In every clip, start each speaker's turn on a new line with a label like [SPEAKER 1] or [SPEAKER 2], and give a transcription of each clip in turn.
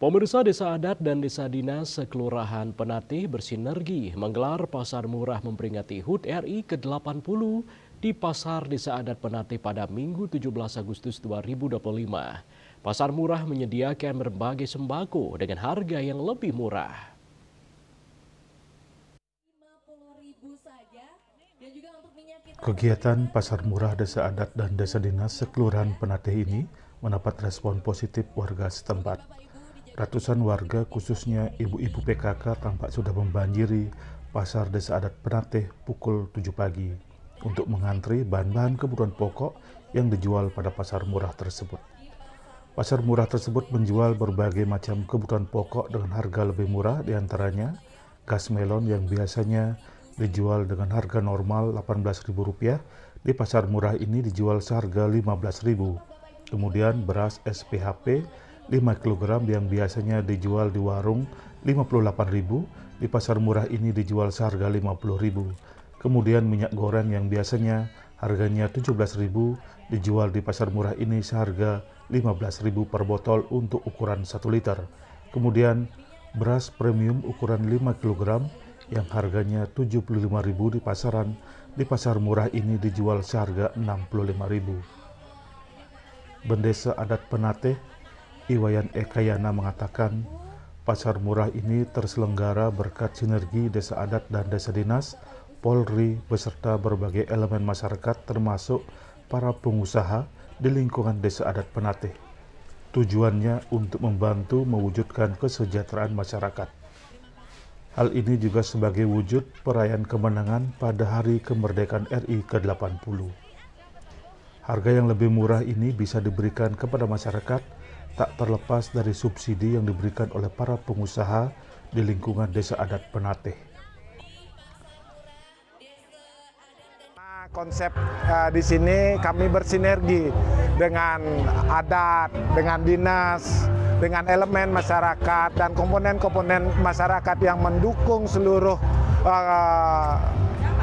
[SPEAKER 1] Pemirsa, Desa Adat dan Desa Dinas Kelurahan Penatih bersinergi menggelar pasar murah memperingati HUT RI ke-80 di Pasar Desa Adat Penatih pada Minggu 17 Agustus 2025. Pasar murah menyediakan berbagai sembako dengan harga yang lebih murah.
[SPEAKER 2] Kegiatan Pasar Murah Desa Adat dan Desa Dinas Kelurahan Penatih ini mendapat respon positif warga setempat. Ratusan warga, khususnya ibu-ibu PKK, tampak sudah membanjiri Pasar Desa Adat Penatih pukul 7 pagi untuk mengantri bahan-bahan kebutuhan pokok yang dijual pada pasar murah tersebut. Pasar murah tersebut menjual berbagai macam kebutuhan pokok dengan harga lebih murah, diantaranya gas melon yang biasanya dijual dengan harga normal Rp18.000, di pasar murah ini dijual seharga Rp15.000. Kemudian beras SPHP 5 kg yang biasanya dijual di warung Rp58.000, di pasar murah ini dijual seharga Rp50.000. Kemudian minyak goreng yang biasanya harganya Rp17.000 dijual di pasar murah ini seharga Rp15.000 per botol untuk ukuran 1 liter. Kemudian beras premium ukuran 5 kg yang harganya Rp75.000 di pasar murah ini dijual seharga Rp65.000. Bendesa Adat Penatih Iwayan Ekayana mengatakan, pasar murah ini terselenggara berkat sinergi Desa Adat dan Desa Dinas, Polri, beserta berbagai elemen masyarakat termasuk para pengusaha di lingkungan Desa Adat Penatih. Tujuannya untuk membantu mewujudkan kesejahteraan masyarakat. Hal ini juga sebagai wujud perayaan kemenangan pada Hari Kemerdekaan RI ke-80. Harga yang lebih murah ini bisa diberikan kepada masyarakat tak terlepas dari subsidi yang diberikan oleh para pengusaha di lingkungan Desa Adat Penatih.
[SPEAKER 3] Konsep di sini kami bersinergi dengan adat, dengan dinas, dengan elemen masyarakat dan komponen-komponen masyarakat yang mendukung seluruh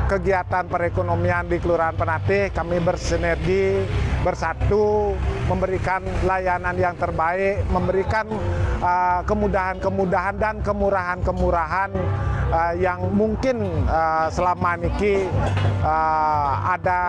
[SPEAKER 3] kegiatan perekonomian di Kelurahan Penatih. Kami bersinergi, bersatu, memberikan layanan yang terbaik, memberikan kemudahan-kemudahan dan kemurahan-kemurahan yang mungkin selama ini ada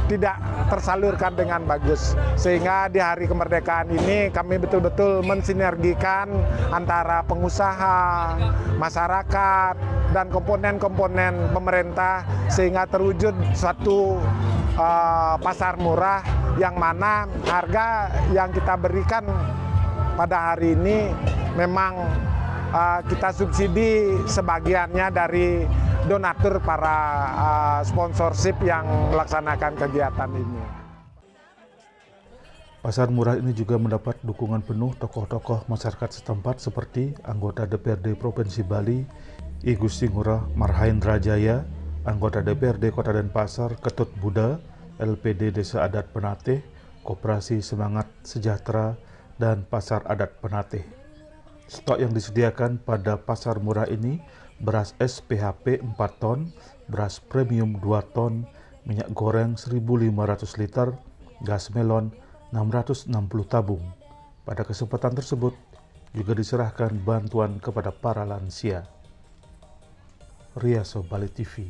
[SPEAKER 3] tidak tersalurkan dengan bagus. Sehingga di hari kemerdekaan ini kami betul-betul mensinergikan antara pengusaha, masyarakat, dan komponen-komponen pemerintah sehingga terwujud suatu pasar murah yang mana harga yang kita berikan pada hari ini memang kita subsidi sebagiannya dari donatur para sponsorship yang melaksanakan kegiatan ini.
[SPEAKER 2] Pasar murah ini juga mendapat dukungan penuh tokoh-tokoh masyarakat setempat seperti anggota DPRD Provinsi Bali, I Gusti Ngurah Marhaendra Jaya, anggota DPRD Kota Denpasar Ketut Buddha, LPD Desa Adat Penatih, Koperasi Semangat Sejahtera, dan Pasar Adat Penatih. Stok yang disediakan pada pasar murah ini beras SPHP 4 ton, beras premium 2 ton, minyak goreng 1.500 liter, gas melon 660 tabung. Pada kesempatan tersebut juga diserahkan bantuan kepada para lansia. Riyaso Bali TV.